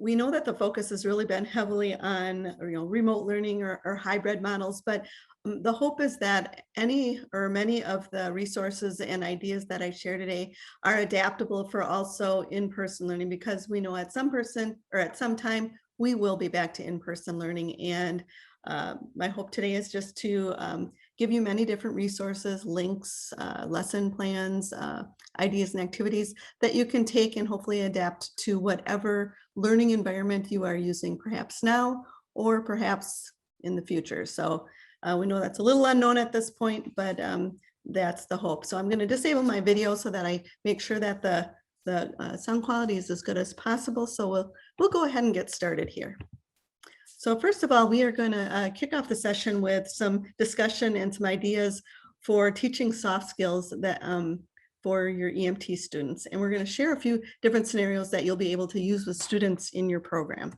we know that the focus has really been heavily on, remote learning or hybrid models, but the hope is that any or many of the resources and ideas that I share today are adaptable for also in-person learning, because we know at some time we will be back to in-person learning. And my hope today is just to give you many different resources, links, lesson plans, ideas and activities that you can take and hopefully adapt to whatever learning environment you are using, perhaps now or perhaps in the future. So we know that's a little unknown at this point, but that's the hope. So I'm going to disable my video so that I make sure that the sound quality is as good as possible. So we'll go ahead and get started here. So first of all, we are going to kick off the session with some discussion and some ideas for teaching soft skills that for your EMT students. And we're going to share a few different scenarios that you'll be able to use with students in your program.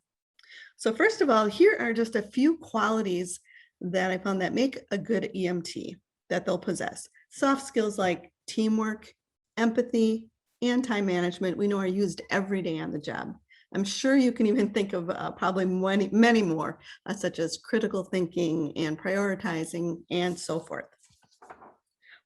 So first of all, here are just a few qualities that I found that make a good EMT that they'll possess. Soft skills like teamwork, empathy, and time management, we know are used every day on the job. I'm sure you can even think of probably many more, such as critical thinking and prioritizing and so forth.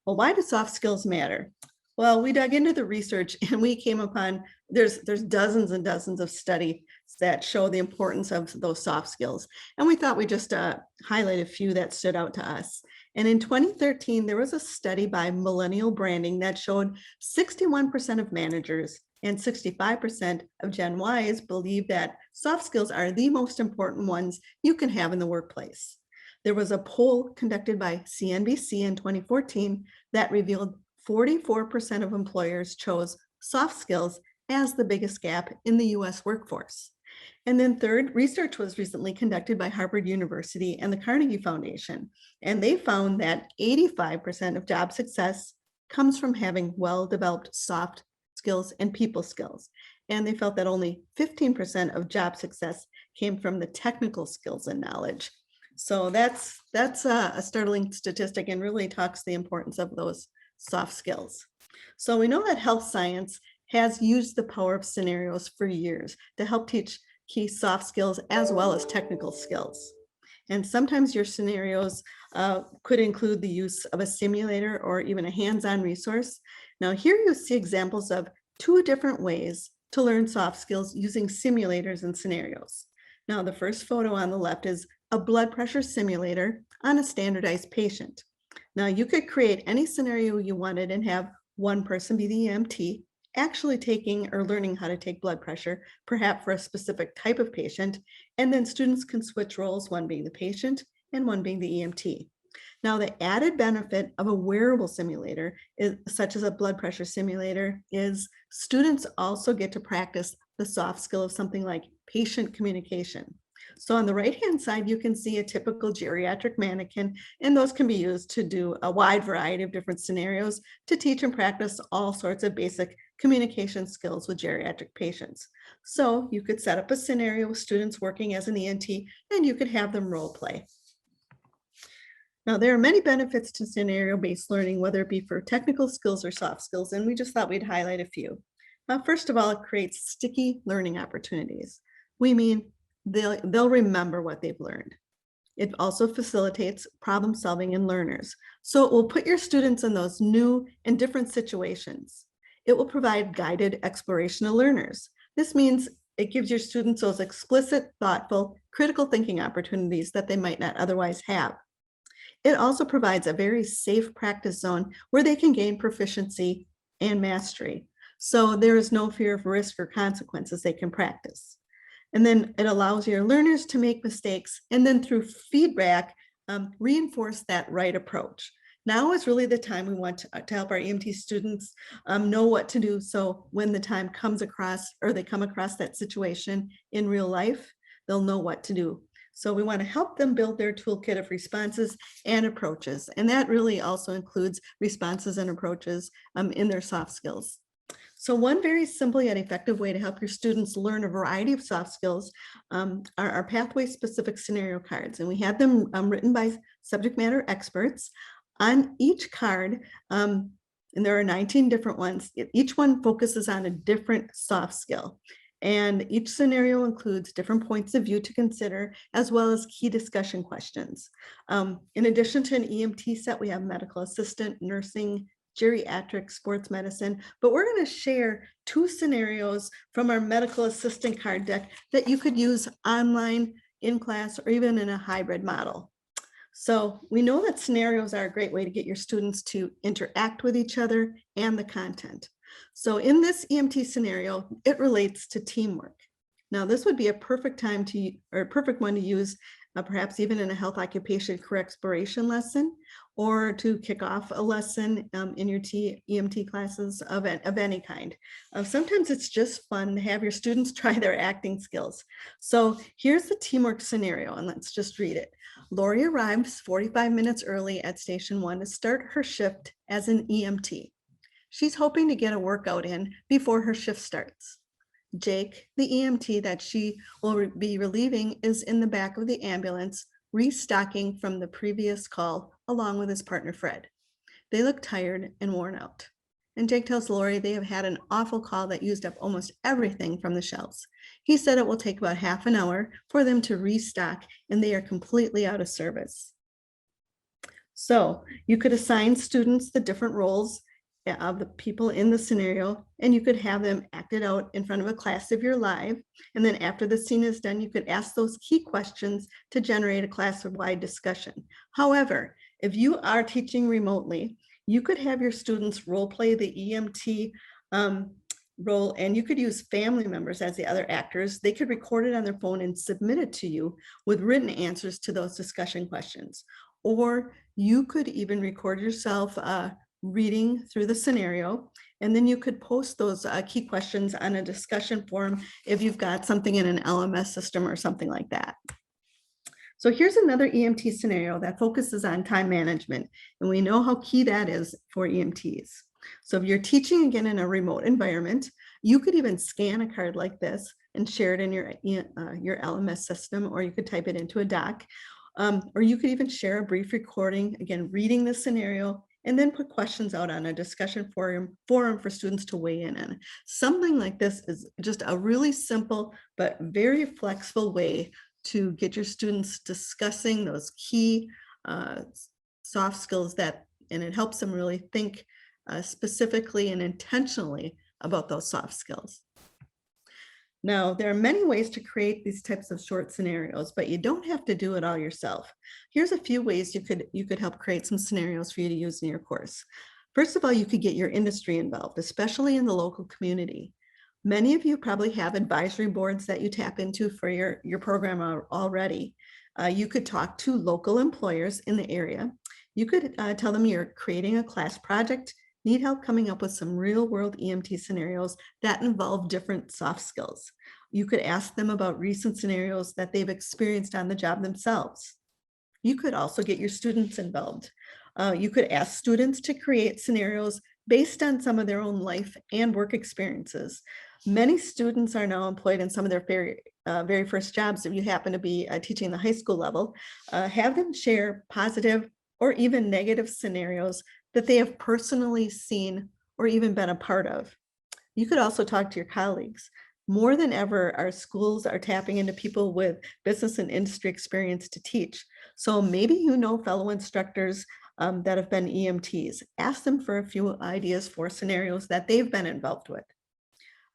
Well, why do soft skills matter? Well, we dug into the research and we came upon, there's dozens and dozens of studies that show the importance of those soft skills. And we thought we'd just highlight a few that stood out to us. And in 2013, there was a study by Millennial Branding that showed 61% of managers and 65% of Gen Ys believe that soft skills are the most important ones you can have in the workplace. There was a poll conducted by CNBC in 2014 that revealed 44% of employers chose soft skills as the biggest gap in the US workforce. And then third, research was recently conducted by Harvard University and the Carnegie Foundation, and they found that 85% of job success comes from having well-developed soft skills and people skills. And they felt that only 15% of job success came from the technical skills and knowledge. So that's a startling statistic and really talks the importance of those soft skills. So we know that health science has used the power of scenarios for years to help teach key soft skills as well as technical skills. And sometimes your scenarios could include the use of a simulator or even a hands-on resource. Now here you see examples of two different ways to learn soft skills using simulators and scenarios. Now the first photo on the left is a blood pressure simulator on a standardized patient. Now you could create any scenario you wanted and have one person be the EMT, actually taking or learning how to take blood pressure, perhaps for a specific type of patient, and then students can switch roles, one being the patient and one being the EMT. Now, the added benefit of a wearable simulator, such as a blood pressure simulator, is students also get to practice the soft skill of something like patient communication. So on the right-hand side, you can see a typical geriatric mannequin, and those can be used to do a wide variety of different scenarios to teach and practice all sorts of basic communication skills with geriatric patients. So you could set up a scenario with students working as an ENT, and you could have them role play. Now, there are many benefits to scenario-based learning, whether it be for technical skills or soft skills, and we just thought we'd highlight a few. First of all, it creates sticky learning opportunities. We mean they'll remember what they've learned. It also facilitates problem solving in learners. So it will put your students in those new and different situations. It will provide guided exploration of learners. This means it gives your students those explicit, thoughtful, critical thinking opportunities that they might not otherwise have. It also provides a very safe practice zone where they can gain proficiency and mastery. So there is no fear of risk or consequences they can practice. And then it allows your learners to make mistakes and then through feedback, reinforce that right approach. Now is really the time we want to help our EMT students know what to do. So when the time comes across or they come across that situation in real life, they'll know what to do. So we want to help them build their toolkit of responses and approaches. And that really also includes responses and approaches in their soft skills. So one very simple yet effective way to help your students learn a variety of soft skills are our pathway-specific scenario cards. And we have them written by subject matter experts. On each card, and there are 19 different ones, each one focuses on a different soft skill. And each scenario includes different points of view to consider, as well as key discussion questions. In addition to an EMT set, we have medical assistant, nursing, geriatric, sports medicine, but we're going to share 2 scenarios from our medical assistant card deck that you could use online, in class, or even in a hybrid model. So we know that scenarios are a great way to get your students to interact with each other and the content. So in this EMT scenario, it relates to teamwork. Now, this would be a perfect time to, or a perfect one to use, perhaps even in a health occupation career exploration lesson, or to kick off a lesson in your EMT classes of any kind. Sometimes it's just fun to have your students try their acting skills. So here's the teamwork scenario, and let's just read it. Lori arrives 45 minutes early at Station 1 to start her shift as an EMT. She's hoping to get a workout in before her shift starts. Jake, the EMT that she will be relieving, is in the back of the ambulance, restocking from the previous call along with his partner, Fred. They look tired and worn out. And Jake tells Lori they have had an awful call that used up almost everything from the shelves. He said it will take about half an hour for them to restock, and they are completely out of service. So you could assign students the different roles of the people in the scenario, and you could have them act it out in front of a class if you're live. And then after the scene is done, you could ask those key questions to generate a class-wide discussion. However, if you are teaching remotely, you could have your students role play the EMT role, and you could use family members as the other actors. They could record it on their phone and submit it to you with written answers to those discussion questions. Or you could even record yourself reading through the scenario, and then you could post those key questions on a discussion forum if you've got something in an LMS system or something like that. So here's another EMT scenario that focuses on time management, and we know how key that is for EMTs. So if you're teaching again in a remote environment, you could even scan a card like this and share it in your LMS system, or you could type it into a doc, or you could even share a brief recording, again, reading the scenario, and then put questions out on a discussion forum for students to weigh in on. Something like this is just a really simple but very flexible way to get your students discussing those key soft skills and it helps them really think specifically and intentionally about those soft skills. Now, there are many ways to create these types of short scenarios, but you don't have to do it all yourself. Here's a few ways you could help create some scenarios for you to use in your course. First of all, you could get your industry involved, especially in the local community. Many of you probably have advisory boards that you tap into for your program already. You could talk to local employers in the area. You could tell them you're creating a class project, need help coming up with some real-world EMT scenarios that involve different soft skills. You could ask them about recent scenarios that they've experienced on the job themselves. You could also get your students involved. You could ask students to create scenarios based on some of their own life and work experiences. Many students are now employed in some of their very first jobs. If you happen to be teaching the high school level, have them share positive or even negative scenarios that they have personally seen or even been a part of. You could also talk to your colleagues. More than ever, our schools are tapping into people with business and industry experience to teach. So maybe you know fellow instructors that have been EMTs. Ask them for a few ideas for scenarios that they've been involved with.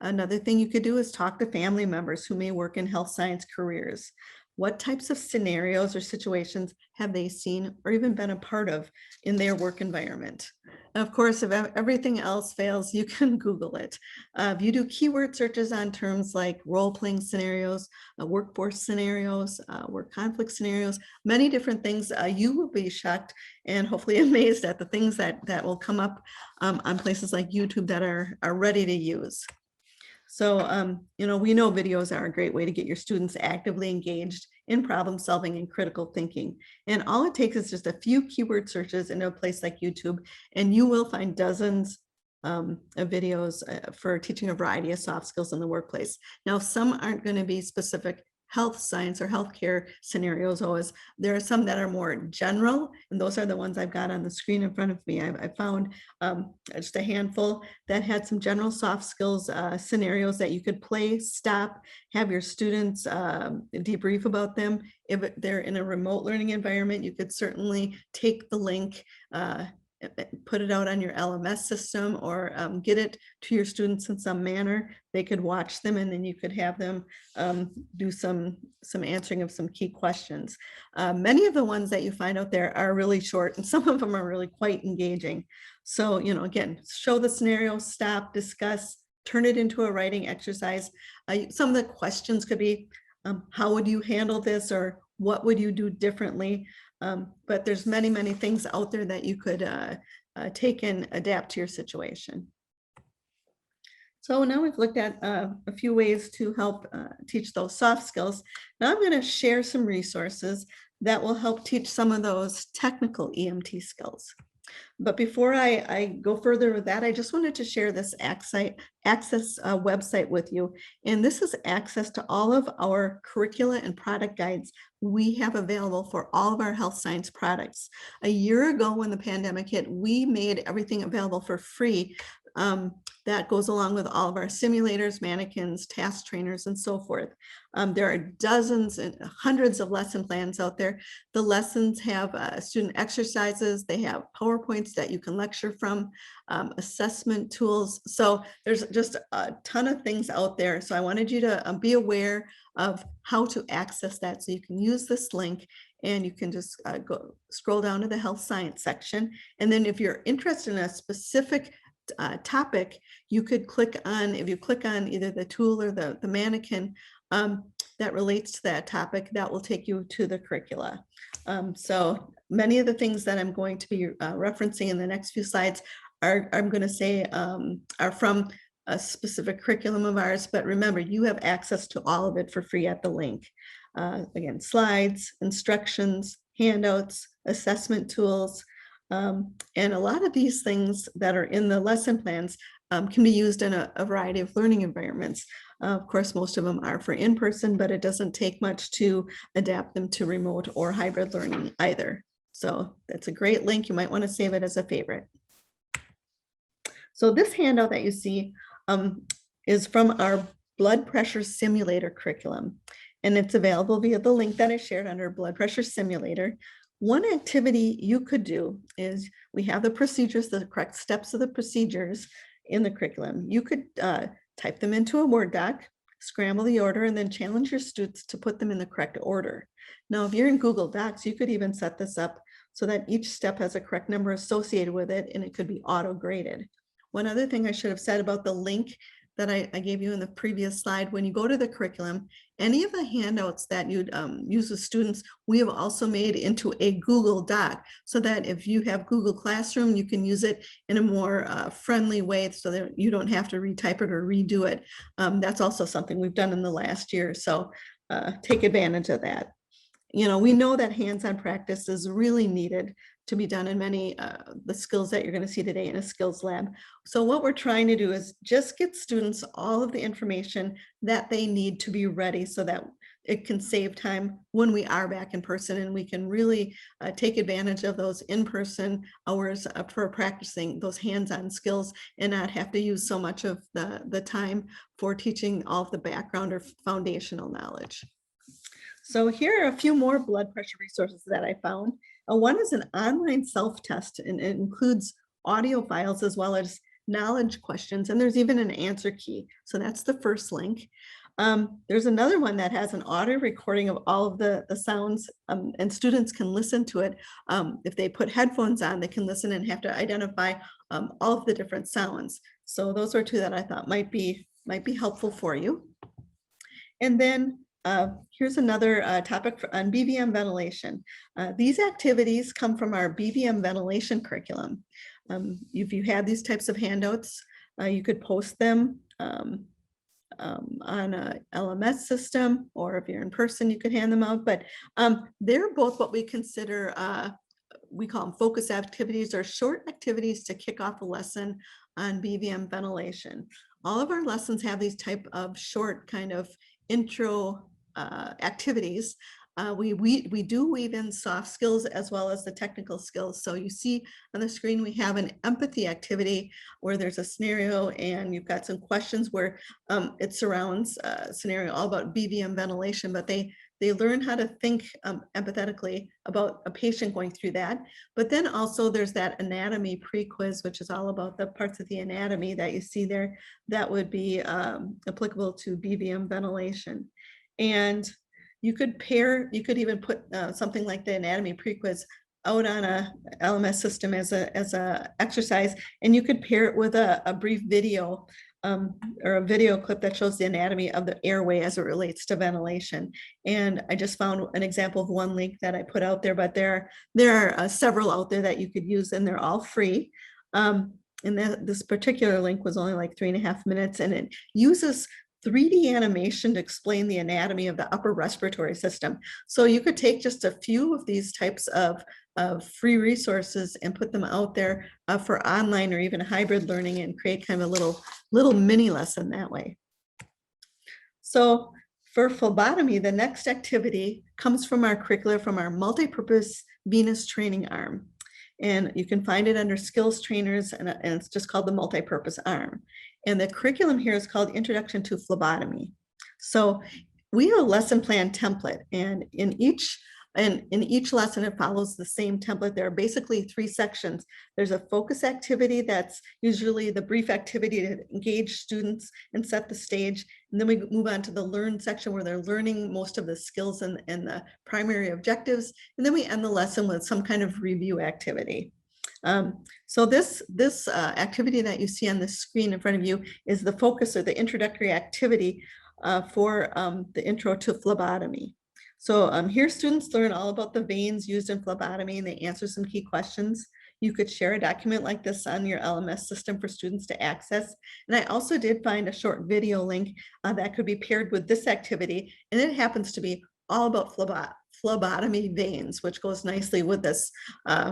Another thing you could do is talk to family members who may work in health science careers. What types of scenarios or situations have they seen or even been a part of in their work environment? And of course, if everything else fails, you can Google it. If you do keyword searches on terms like role-playing scenarios, workforce scenarios, work conflict scenarios, many different things, you will be shocked and hopefully amazed at the things that will come up on places like YouTube that are ready to use. So, we know videos are a great way to get your students actively engaged in problem solving and critical thinking. And all it takes is just a few keyword searches into a place like YouTube, and you will find dozens of videos for teaching a variety of soft skills in the workplace. Now, some aren't going to be specific health science or healthcare scenarios always. There are some that are more general, and those are the ones I've got on the screen in front of me. I found just a handful that had some general soft skills scenarios that you could play, stop, have your students debrief about them. If they're in a remote learning environment, you could certainly take the link, put it out on your LMS system, or get it to your students in some manner. They could watch them, and then you could have them do some answering of some key questions. Many of the ones that you find out there are really short, and some of them are really quite engaging. So, again, show the scenario, stop, discuss, turn it into a writing exercise. Some of the questions could be, how would you handle this, or what would you do differently? But there's many, many things out there that you could take and adapt to your situation. So now we've looked at a few ways to help teach those soft skills. Now I'm going to share some resources that will help teach some of those technical EMT skills. But before I go further with that, I just wanted to share this Access website with you. And this is access to all of our curricula and product guides we have available for all of our health science products. A year ago, when the pandemic hit, we made everything available for free. That goes along with all of our simulators, mannequins, task trainers, and so forth. There are dozens and hundreds of lesson plans out there. The lessons have student exercises. They have PowerPoints that you can lecture from, assessment tools. So there's just a ton of things out there. So I wanted you to be aware of how to access that. So you can use this link, and you can just scroll down to the health science section. And then if you're interested in a specific topic, you could click on, if you click on either the tool or the mannequin that relates to that topic, that will take you to the curricula. So many of the things that I'm going to be referencing in the next few slides I'm going to say are from a specific curriculum of ours, but remember, you have access to all of it for free at the link. Again, slides, instructions, handouts, assessment tools, and a lot of these things that are in the lesson plans can be used in a variety of learning environments. Of course, most of them are for in-person, but it doesn't take much to adapt them to remote or hybrid learning either. So that's a great link. You might want to save it as a favorite. So this handout that you see is from our blood pressure simulator curriculum, and it's available via the link that I shared under blood pressure simulator. One activity you could do is, we have the procedures, the correct steps of the procedures in the curriculum. You could type them into a Word doc, scramble the order, and then challenge your students to put them in the correct order. Now, if you're in Google Docs, you could even set this up so that each step has a correct number associated with it, and it could be auto-graded. One other thing I should have said about the link that I gave you in the previous slide, when you go to the curriculum, any of the handouts that you'd use with students, we have also made into a Google Doc, so that if you have Google Classroom, you can use it in a more friendly way, so that you don't have to retype it or redo it. That's also something we've done in the last year, so take advantage of that. We know that hands-on practice is really needed to be done in many the skills that you're going to see today in a skills lab. So what we're trying to do is just get students all of the information that they need to be ready, so that it can save time when we are back in person, and we can really take advantage of those in-person hours for practicing those hands-on skills, and not have to use so much of the time for teaching all of the background or foundational knowledge. So here are a few more blood pressure resources that I found. One is an online self-test, and it includes audio files as well as knowledge questions, and there's even an answer key. So that's the first link. There's another one that has an audio recording of all of the sounds, and students can listen to it. If they put headphones on, they can listen and have to identify all of the different sounds. So those are two that I thought might be helpful for you. And then here's another topic on BBM ventilation. These activities come from our BBM ventilation curriculum. If you had these types of handouts, you could post them on a LMS system, or if you're in person, you could hand them out. But they're both what we consider, we call them focus activities, or short activities to kick off a lesson on BBM ventilation. All of our lessons have these type of short kind of intro activities, we do weave in soft skills as well as the technical skills. So you see on the screen, we have an empathy activity where there's a scenario and you've got some questions where it surrounds a scenario all about BBM ventilation, but they learn how to think empathetically about a patient going through that. But then also there's that anatomy pre-quiz, which is all about the parts of the anatomy that you see there that would be applicable to BBM ventilation. And you could even put something like the anatomy pre-quiz out on a LMS system as a exercise, and you could pair it with a brief video or a video clip that shows the anatomy of the airway as it relates to ventilation. And I just found an example of one link that I put out there, but there are several out there that you could use, and they're all free. And this particular link was only like 3.5 minutes, and it uses 3D animation to explain the anatomy of the upper respiratory system. So you could take just a few of these types of free resources and put them out there for online or even hybrid learning and create kind of a little mini lesson that way. So for phlebotomy, the next activity comes from our curricula, from our multi-purpose venous training arm. And you can find it under skills trainers, and it's just called the multi-purpose arm. And the curriculum here is called Introduction to Phlebotomy. So we have a lesson plan template, and in each lesson, it follows the same template. There are basically 3 sections. There's a focus activity that's usually the brief activity to engage students and set the stage. And then we move on to the learn section where they're learning most of the skills and the primary objectives. And then we end the lesson with some kind of review activity. So this activity that you see on the screen in front of you is the focus, or the introductory activity for the intro to phlebotomy. So here students learn all about the veins used in phlebotomy, and they answer some key questions. You could share a document like this on your LMS system for students to access. And I also did find a short video link that could be paired with this activity, and it happens to be all about phlebotomy veins, which goes nicely with this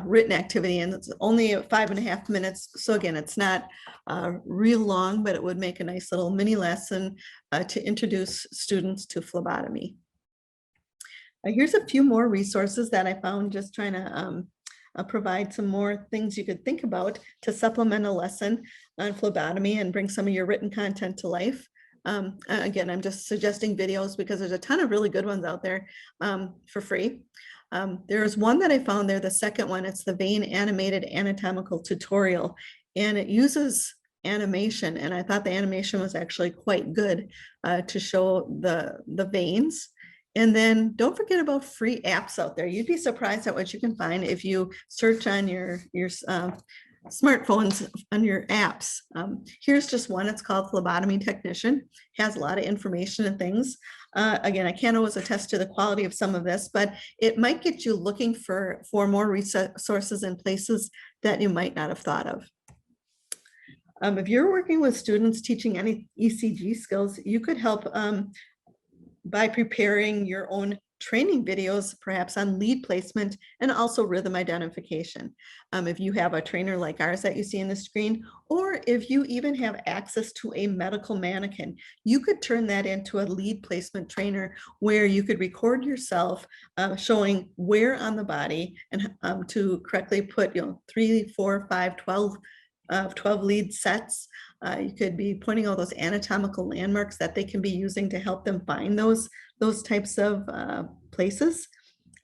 written activity, and it's only 5.5 minutes. So again, it's not real long, but it would make a nice little mini lesson to introduce students to phlebotomy. Here's a few more resources that I found, just trying to provide some more things you could think about to supplement a lesson on phlebotomy and bring some of your written content to life. Again, I'm just suggesting videos because there's a ton of really good ones out there for free. There's one that I found there, the second one, it's the vein animated anatomical tutorial, and it uses animation, and I thought the animation was actually quite good to show the veins. And then don't forget about free apps out there. You'd be surprised at what you can find if you search on your smartphones on your apps. Here's just one. It's called Phlebotomy Technician. Has a lot of information and things. Again, I can't always attest to the quality of some of this, but it might get you looking for more resources and places that you might not have thought of. If you're working with students teaching any ECG skills, you could help by preparing your own training videos, perhaps on lead placement and also rhythm identification. If you have a trainer like ours that you see on the screen, or if you even have access to a medical mannequin, you could turn that into a lead placement trainer where you could record yourself showing where on the body and to correctly put 3, 4, 5, 12 lead sets. You could be pointing all those anatomical landmarks that they can be using to help them find those types of places.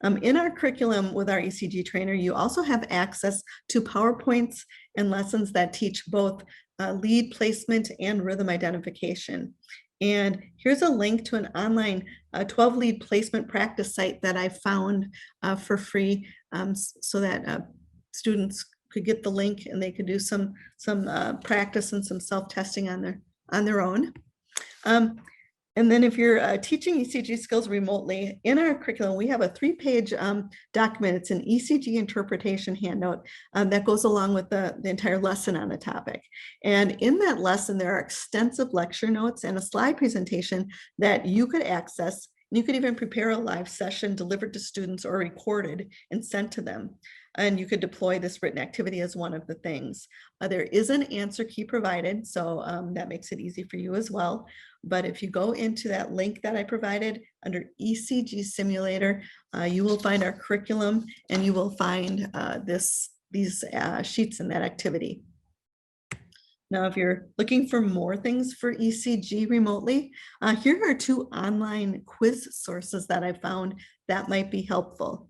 In our curriculum with our ECG trainer, you also have access to PowerPoints and lessons that teach both lead placement and rhythm identification. And here's a link to an online 12 lead placement practice site that I found for free, so that students could get the link and they could do some practice and some self-testing on their own. And then if you're teaching ECG skills remotely, in our curriculum, we have a 3-page document. It's an ECG interpretation handout that goes along with the entire lesson on the topic. And in that lesson, there are extensive lecture notes and a slide presentation that you could access You could even prepare a live session delivered to students or recorded and sent to them. And you could deploy this written activity as one of the things. There is an answer key provided, so that makes it easy for you as well. But if you go into that link that I provided under ECG simulator, you will find our curriculum and you will find these sheets in that activity. Now, if you're looking for more things for ECG remotely, here are 2 online quiz sources that I found that might be helpful.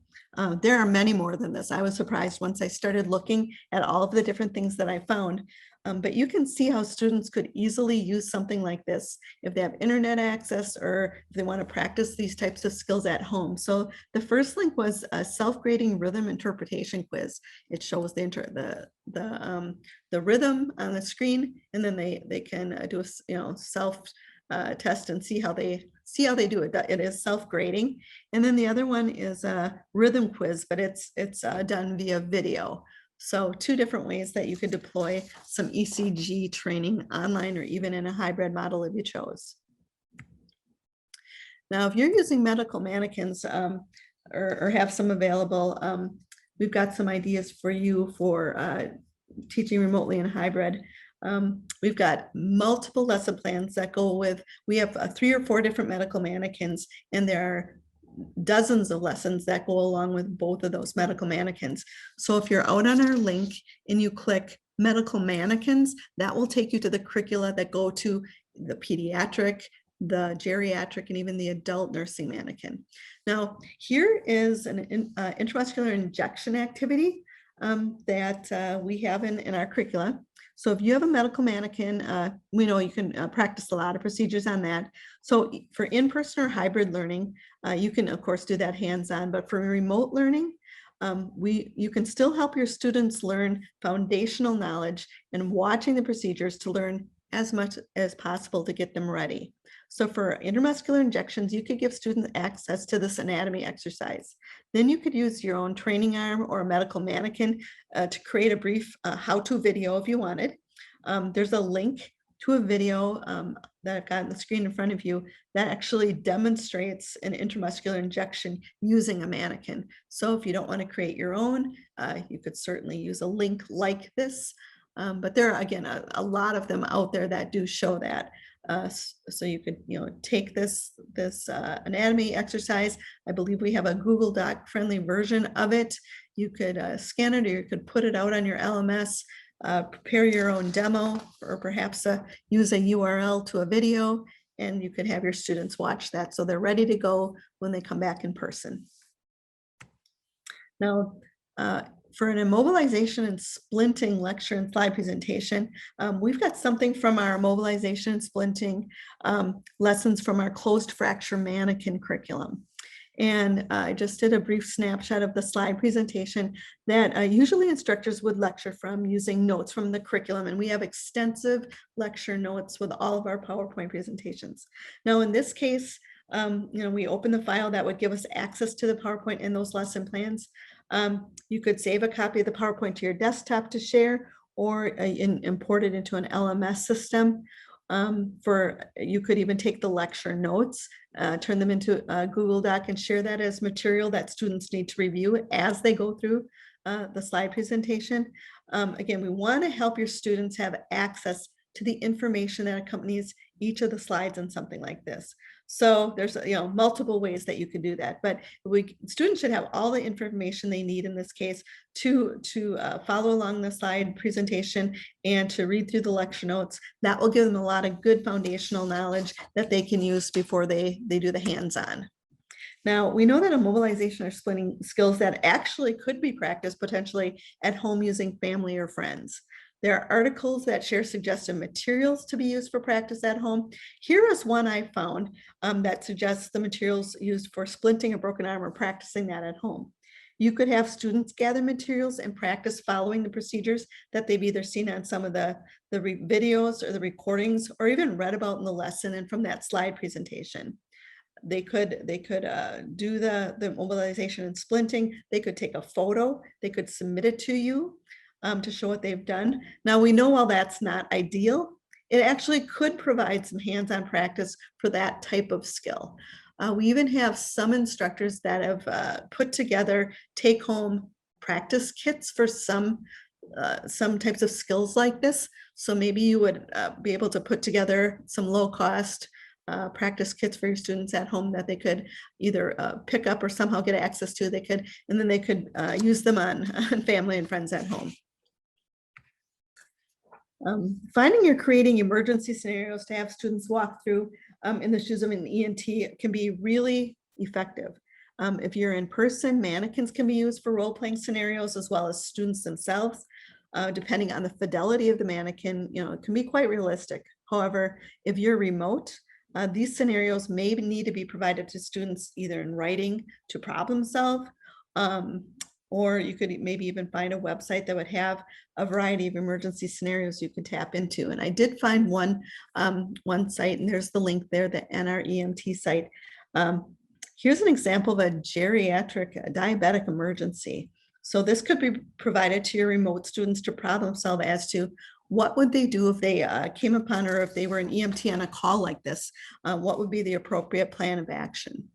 There are many more than this. I was surprised once I started looking at all of the different things that I found. But you can see how students could easily use something like this if they have internet access or if they want to practice these types of skills at home. So the first link was a self-grading rhythm interpretation quiz. It shows the rhythm on the screen, and then they can do a self test and see how they do it. It is self-grading. And then the other one is a rhythm quiz, but it's done via video. So 2 different ways that you could deploy some ECG training online or even in a hybrid model if you chose. Now, if you're using medical mannequins or have some available, we've got some ideas for you for teaching remotely and hybrid. We've got multiple lesson plans that go with, we have 3 or 4 different medical mannequins, and there are dozens of lessons that go along with both of those medical mannequins. So if you're out on our link and you click medical mannequins, that will take you to the curricula that go to the pediatric, the geriatric, and even the adult nursing mannequin. Now, here is an intramuscular injection activity that we have in our curricula. So if you have a medical mannequin, we know you can practice a lot of procedures on that. So for in-person or hybrid learning, you can of course do that hands-on, but for remote learning, you can still help your students learn foundational knowledge and watching the procedures to learn as much as possible to get them ready. So for intramuscular injections, you could give students access to this anatomy exercise. Then you could use your own training arm or a medical mannequin to create a brief how-to video if you wanted. There's a link to a video that I've got on the screen in front of you that actually demonstrates an intramuscular injection using a mannequin. So if you don't want to create your own, you could certainly use a link like this. But there are, again, a lot of them out there that do show that. So you could, take this anatomy exercise. I believe we have a Google Doc friendly version of it. You could scan it, or you could put it out on your LMS, prepare your own demo, or perhaps use a URL to a video, and you could have your students watch that so they're ready to go when they come back in person. Now, for an immobilization and splinting lecture and slide presentation, we've got something from our immobilization and splinting lessons from our closed fracture mannequin curriculum. And I just did a brief snapshot of the slide presentation that usually instructors would lecture from using notes from the curriculum. And we have extensive lecture notes with all of our PowerPoint presentations. Now, in this case, we open the file that would give us access to the PowerPoint and those lesson plans. You could save a copy of the PowerPoint to your desktop to share, or import it into an LMS system. You could even take the lecture notes, turn them into a Google Doc and share that as material that students need to review as they go through the slide presentation. Again, we want to help your students have access to the information that accompanies each of the slides in something like this. So there's multiple ways that you can do that, but students should have all the information they need in this case to follow along the slide presentation and to read through the lecture notes. That will give them a lot of good foundational knowledge that they can use before they do the hands-on. Now, we know that immobilization or splinting skills that actually could be practiced potentially at home using family or friends. There are articles that share suggested materials to be used for practice at home. Here is one I found that suggests the materials used for splinting a broken arm or practicing that at home. You could have students gather materials and practice following the procedures that they've either seen on some of the videos or the recordings, or even read about in the lesson and from that slide presentation. They could do the mobilization and splinting. They could take a photo. They could submit it to you to show what they've done. Now, we know while that's not ideal, it actually could provide some hands-on practice for that type of skill. We even have some instructors that have put together take-home practice kits for some types of skills like this. So maybe you would be able to put together some low-cost practice kits for your students at home that they could either pick up or somehow get access to. And then they could use them on family and friends at home. Finding or creating emergency scenarios to have students walk through in the shoes of an EMT can be really effective. If you're in person, mannequins can be used for role-playing scenarios as well as students themselves. Depending on the fidelity of the mannequin, it can be quite realistic. However, if you're remote, these scenarios may need to be provided to students either in writing to problem solve, or you could maybe even find a website that would have a variety of emergency scenarios you could tap into. And I did find one site, and there's the link there, the NREMT site. Here's an example of a geriatric diabetic emergency. So this could be provided to your remote students to problem solve as to what would they do if they came upon, or if they were an EMT on a call like this, what would be the appropriate plan of action?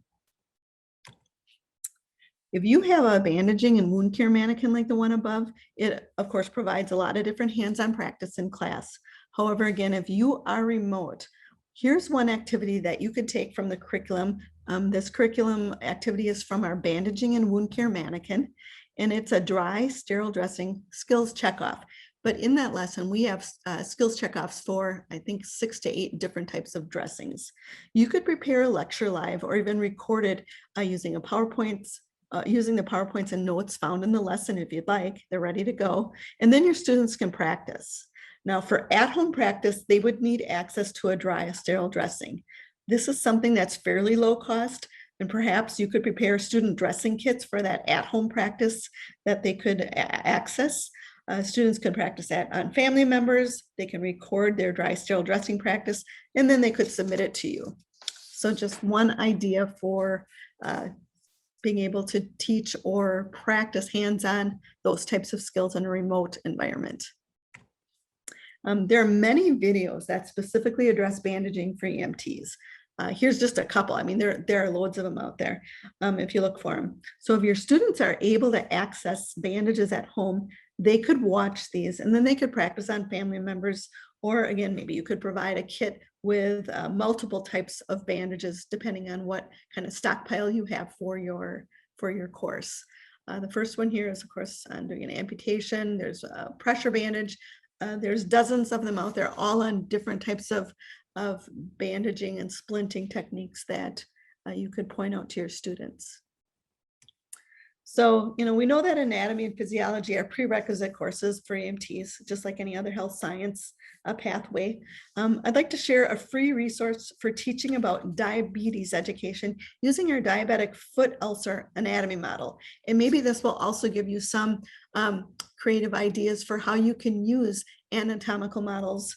If you have a bandaging and wound care mannequin like the one above, it of course provides a lot of different hands-on practice in class. However, again, if you are remote, here's one activity that you could take from the curriculum. This curriculum activity is from our bandaging and wound care mannequin, and it's a dry sterile dressing skills checkoff. But in that lesson, we have skills checkoffs for, I think, 6 to 8 different types of dressings. You could prepare a lecture live or even record it using the PowerPoints and notes found in the lesson if you'd like. They're ready to go. And then your students can practice. Now, for at-home practice, they would need access to a dry sterile dressing. This is something that's fairly low cost, and perhaps you could prepare student dressing kits for that at-home practice that they could access. Students could practice that on family members. They can record their dry sterile dressing practice, and then they could submit it to you. So just one idea for being able to teach or practice hands-on those types of skills in a remote environment. There are many videos that specifically address bandaging for EMTs. Here's just a couple. I mean, there are loads of them out there if you look for them. So if your students are able to access bandages at home, they could watch these and then they could practice on family members, or again, maybe you could provide a kit with multiple types of bandages depending on what kind of stockpile you have for your course. The first one here is, of course, on doing an amputation. There's a pressure bandage. There's dozens of them out there, all on different types of bandaging and splinting techniques that you could point out to your students. So, we know that anatomy and physiology are prerequisite courses for EMTs, just like any other health science pathway. I'd like to share a free resource for teaching about diabetes education using our diabetic foot ulcer anatomy model. And maybe this will also give you some creative ideas for how you can use anatomical models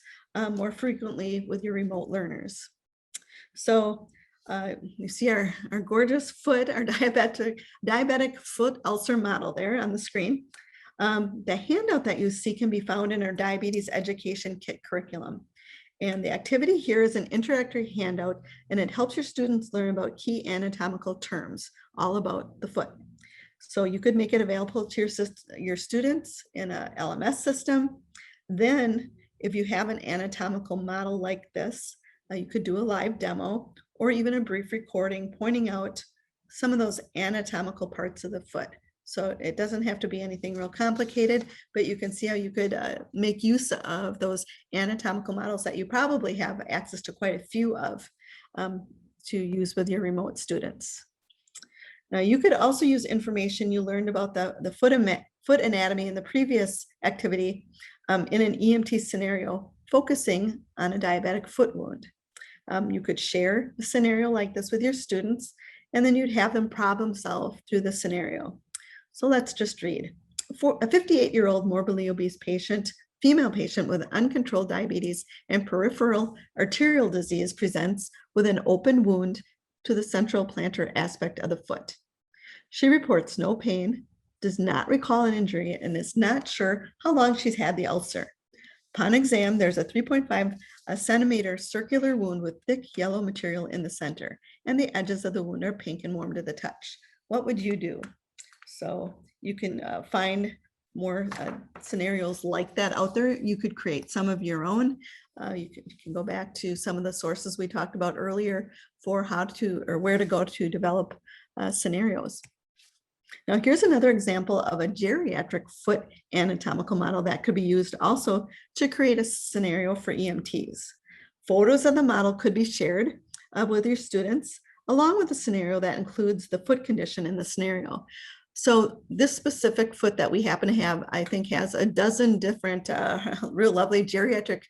more frequently with your remote learners. So you see our gorgeous foot, our diabetic foot ulcer model there on the screen. The handout that you see can be found in our diabetes education kit curriculum. And the activity here is an introductory handout, and it helps your students learn about key anatomical terms, all about the foot. So you could make it available to your students in a LMS system. Then if you have an anatomical model like this, you could do a live demo or even a brief recording pointing out some of those anatomical parts of the foot. So it doesn't have to be anything real complicated, but you can see how you could make use of those anatomical models that you probably have access to quite a few of to use with your remote students. Now, you could also use information you learned about the foot anatomy in the previous activity in an EMT scenario, focusing on a diabetic foot wound. You could share the scenario like this with your students, and then you'd have them problem solve through the scenario. So let's just read. For a 58-year-old morbidly obese patient, female patient with uncontrolled diabetes and peripheral arterial disease presents with an open wound to the central plantar aspect of the foot. She reports no pain, does not recall an injury, and is not sure how long she's had the ulcer. Upon exam, there's a 3.5 a centimeter circular wound with thick yellow material in the center, and the edges of the wound are pink and warm to the touch. What would you do? So you can find more scenarios like that out there. You could create some of your own. You can go back to some of the sources we talked about earlier for how to or where to go to develop scenarios. Now, here's another example of a geriatric foot anatomical model that could be used also to create a scenario for EMTs. Photos of the model could be shared with your students, along with a scenario that includes the foot condition in the scenario. So this specific foot that we happen to have, I think, has a dozen different real lovely geriatric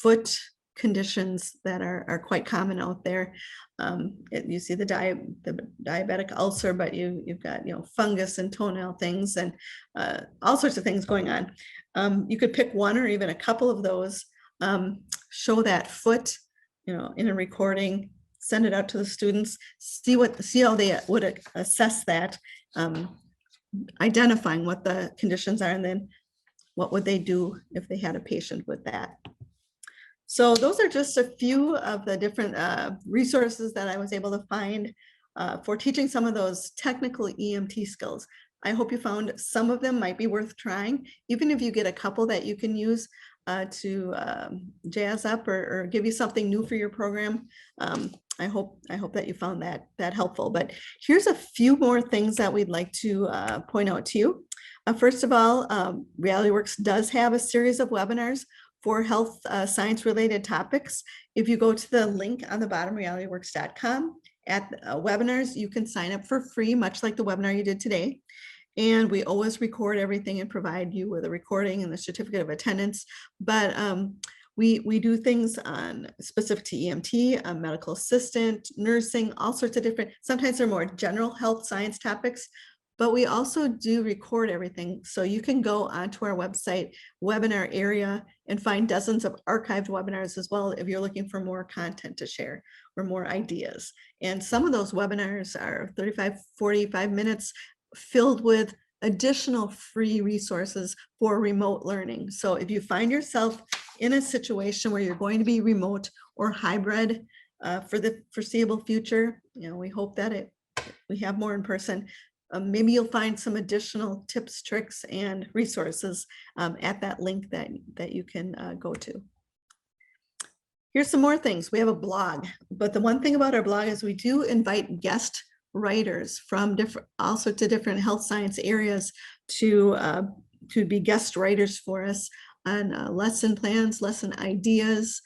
foot conditions that are quite common out there. You see the diabetic ulcer, but you've got fungus and toenail things and all sorts of things going on. You could pick one or even a couple of those, show that foot, in a recording, send it out to the students, see how they would assess that, identifying what the conditions are, and then what would they do if they had a patient with that. So those are just a few of the different resources that I was able to find for teaching some of those technical EMT skills. I hope you found some of them might be worth trying, even if you get a couple that you can use to jazz up or give you something new for your program. I hope that you found that helpful. But here's a few more things that we'd like to point out to you. First of all, Realityworks does have a series of webinars for health science related topics. If you go to the link on the bottom, realityworks.com, at webinars, you can sign up for free, much like the webinar you did today. And we always record everything and provide you with a recording and the certificate of attendance. But we do things on specific to EMT, medical assistant, nursing, all sorts of different, sometimes they're more general health science topics, but we also do record everything. So you can go onto our website webinar area and find dozens of archived webinars as well if you're looking for more content to share or more ideas. And some of those webinars are 35, 45 minutes filled with additional free resources for remote learning. So if you find yourself in a situation where you're going to be remote or hybrid for the foreseeable future, we hope that we have more in person. Maybe you'll find some additional tips, tricks, and resources at that link that you can go to. Here's some more things. We have a blog, but the one thing about our blog is we do invite guest writers from all sorts of different health science areas to be guest writers for us on lesson plans, lesson ideas.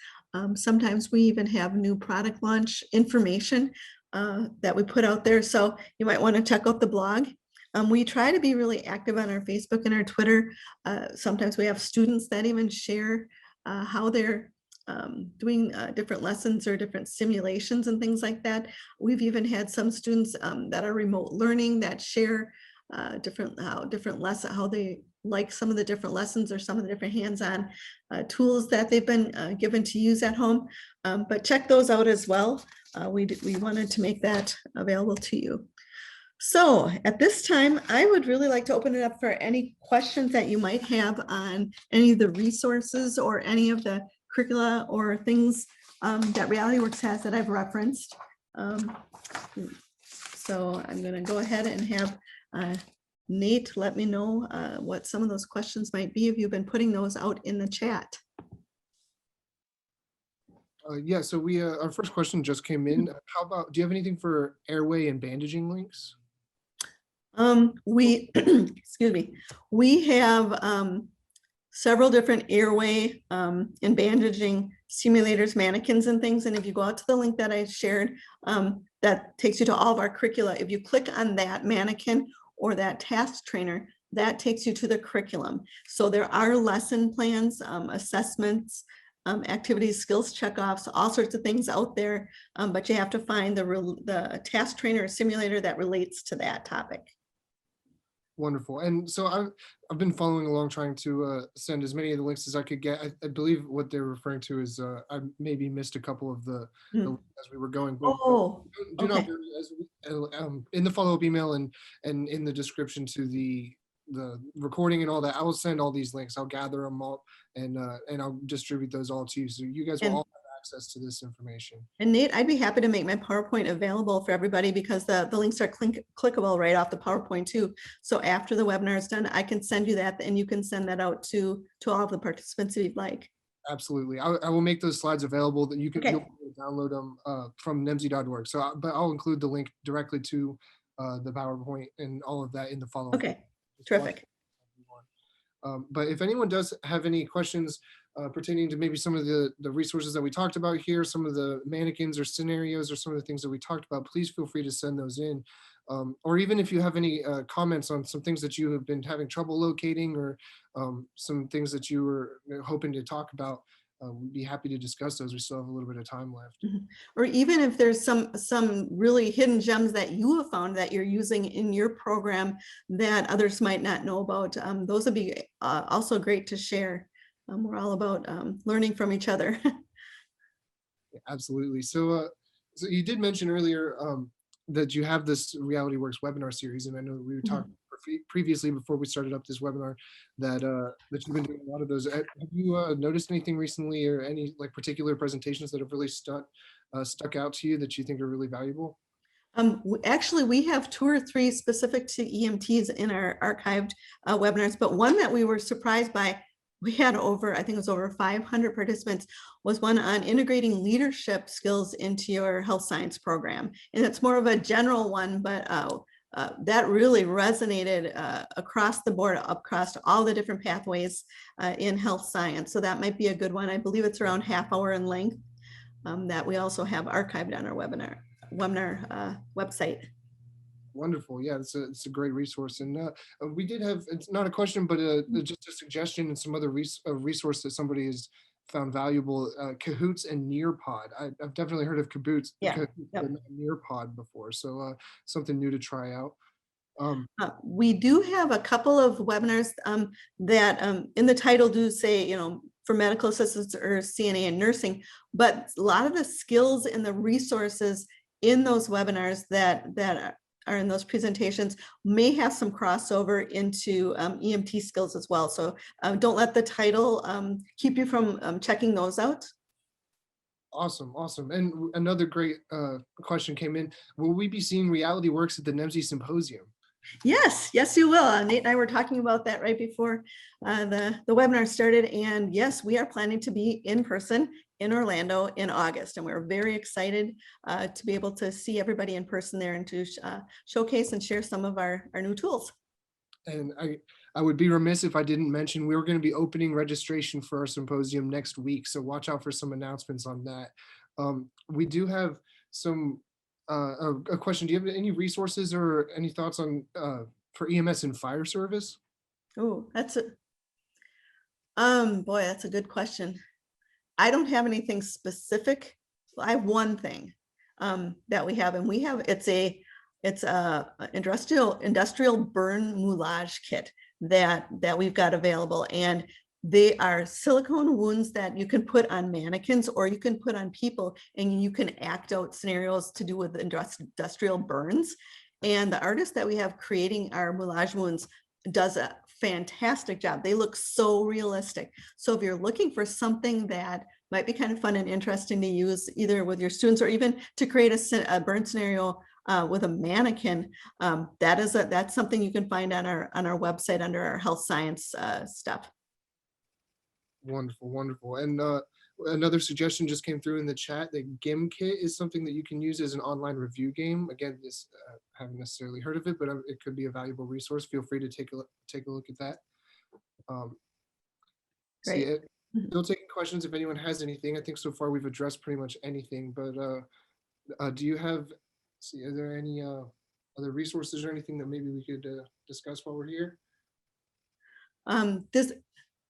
Sometimes we even have new product launch information that we put out there. So you might want to check out the blog. We try to be really active on our Facebook and our Twitter. Sometimes we have students that even share how they're doing different lessons or different simulations and things like that. We've even had some students that are remote learning that share how they like some of the different lessons or some of the different hands-on tools that they've been given to use at home. But check those out as well. We wanted to make that available to you. So at this time, I would really like to open it up for any questions that you might have on any of the resources or any of the curricula or things that Realityworks has that I've referenced. So I'm going to go ahead and have Nate let me know what some of those questions might be if you've been putting those out in the chat. Yeah, so our first question just came in. How about, do you have anything for airway and bandaging links? Excuse me, we have several different airway and bandaging simulators, mannequins and things. And if you go out to the link that I shared, that takes you to all of our curricula. If you click on that mannequin or that task trainer, that takes you to the curriculum. So there are lesson plans, assessments, activities, skills checkoffs, all sorts of things out there, but you have to find the task trainer or simulator that relates to that topic. Wonderful. And so I've been following along, trying to send as many of the links as I could get. I believe what they're referring to is I maybe missed a couple of the as we were going. But do not worry, in the follow-up email and in the description to the the recording and all that, I will send all these links. I'll gather them all and I'll distribute those all to you. So you guys will And all have access to this information. And Nate, I'd be happy to make my PowerPoint available for everybody because the links are clickable right off the PowerPoint too. So after the webinar is done, I can send you that and you can send that out to all of the participants if you'd like. Absolutely. I will make those slides available that you can Okay. you'll be able to download them from nemsi.org. So, but I'll include the link directly to the PowerPoint and all of that in the follow-up. Okay, terrific. But if anyone does have any questions pertaining to maybe some of the resources that we talked about here, some of the mannequins or scenarios or some of the things that we talked about, please feel free to send those in. Or even if you have any comments on some things that you have been having trouble locating or some things that you were hoping to talk about, we'd be happy to discuss those. We still have a little bit of time left. Or even if there's some really hidden gems that you have found that you're using in your program that others might not know about, those would be also great to share. We're all about learning from each other. Absolutely. So, so you did mention earlier that you have this Realityworks webinar series, and I know we were talking previously before we started up this webinar that that you've been doing a lot of those. Have you noticed anything recently, or any like particular presentations that have really stuck out to you that you think are really valuable? Actually, we have 2 or 3 specific to EMTs in our archived webinars, but one that we were surprised by, we had over, I think it was over 500 participants, was one on integrating leadership skills into your health science program. And it's more of a general one, but that really resonated across the board, across all the different pathways in health science. So that might be a good one. I believe it's around half hour in length that we also have archived on our webinar website. Wonderful. Yeah, it's a great resource. And we did have, it's not a question, but just a suggestion and some other resource that somebody has found valuable, Cahoots and Nearpod. I've definitely heard of Cahoots, Yep. and Nearpod before. So something new to try out. We do have a couple of webinars that in the title do say, for medical assistants or CNA and nursing, but a lot of the skills and the resources in those webinars that are in those presentations may have some crossover into EMT skills as well. So don't let the title keep you from checking those out. Awesome. And another great question came in. Will we be seeing Realityworks at the NEMSI Symposium? Yes, you will. Nate and I were talking about that right before the webinar started. And yes, we are planning to be in person in Orlando in August. And we're very excited to be able to see everybody in person there and to showcase and share some of our new tools. And I would be remiss if I didn't mention we're going to be opening registration for our symposium next week. So watch out for some announcements on that. We do have some a question. Do you have any resources or any thoughts on for EMS and fire service? Oh, that's boy, that's a good question. I don't have anything specific. I have one thing that we have, and we have it's a industrial burn moulage kit that we've got available, and they are silicone wounds that you can put on mannequins or you can put on people, and you can act out scenarios to do with industrial burns. And the artist that we have creating our moulage wounds does a fantastic job. They look so realistic. So if you're looking for something that might be kind of fun and interesting to use either with your students or even to create a burn scenario with a mannequin, that's something you can find on our website under our health science stuff. Wonderful. And another suggestion just came through in the chat that GIM Kit is something that you can use as an online review game. Again, this haven't necessarily heard of it, but it could be a valuable resource. Feel free to take a look at that. Great. Still taking questions if anyone has anything. I think so far we've addressed pretty much anything, but do you have, are there any other resources or anything that maybe we could discuss while we're here?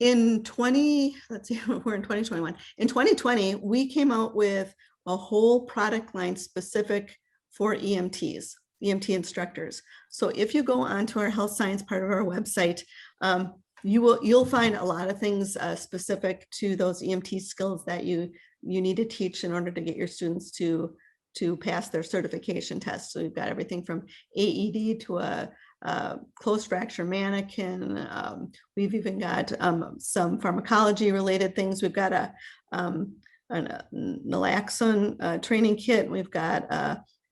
Let's see, we're in 2021. In 2020, we came out with a whole product line specific for EMTs, EMT instructors. So if you go onto our health science part of our website, you'll find a lot of things specific to those EMT skills that you need to teach in order to get your students to to pass their certification test. So we've got everything from AED to a closed fracture mannequin. We've even got some pharmacology related things. We've got an naloxone training kit. We've got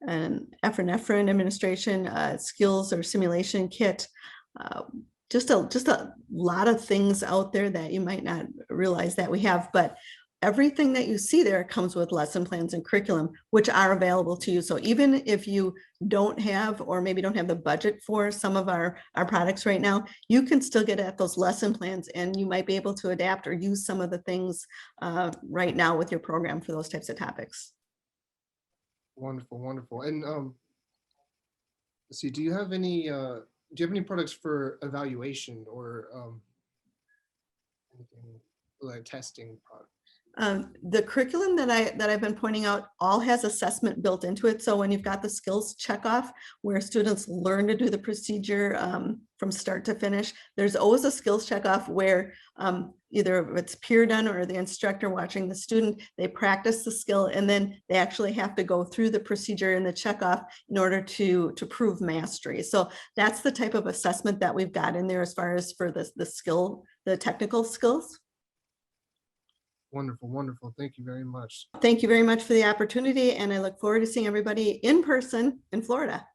an epinephrine administration skills or simulation kit. Just a lot of things out there that you might not realize that we have, but everything that you see there comes with lesson plans and curriculum, which are available to you. So even if you don't have, or maybe don't have the budget for some of our products right now, you can still get at those lesson plans, and you might be able to adapt or use some of the things right now with your program for those types of topics. Wonderful, wonderful. And let's see, do you have any products for evaluation or anything like testing products? The curriculum that I've been pointing out all has assessment built into it. So when you've got the skills checkoff where students learn to do the procedure from start to finish, there's always a skills checkoff where either it's peer done or the instructor watching the student, they practice the skill, and then they actually have to go through the procedure in the checkoff in order to prove mastery. So that's the type of assessment that we've got in there as far as for the technical skills. Wonderful, wonderful. Thank you very much. Thank you very much for the opportunity, and I look forward to seeing everybody in person in Florida.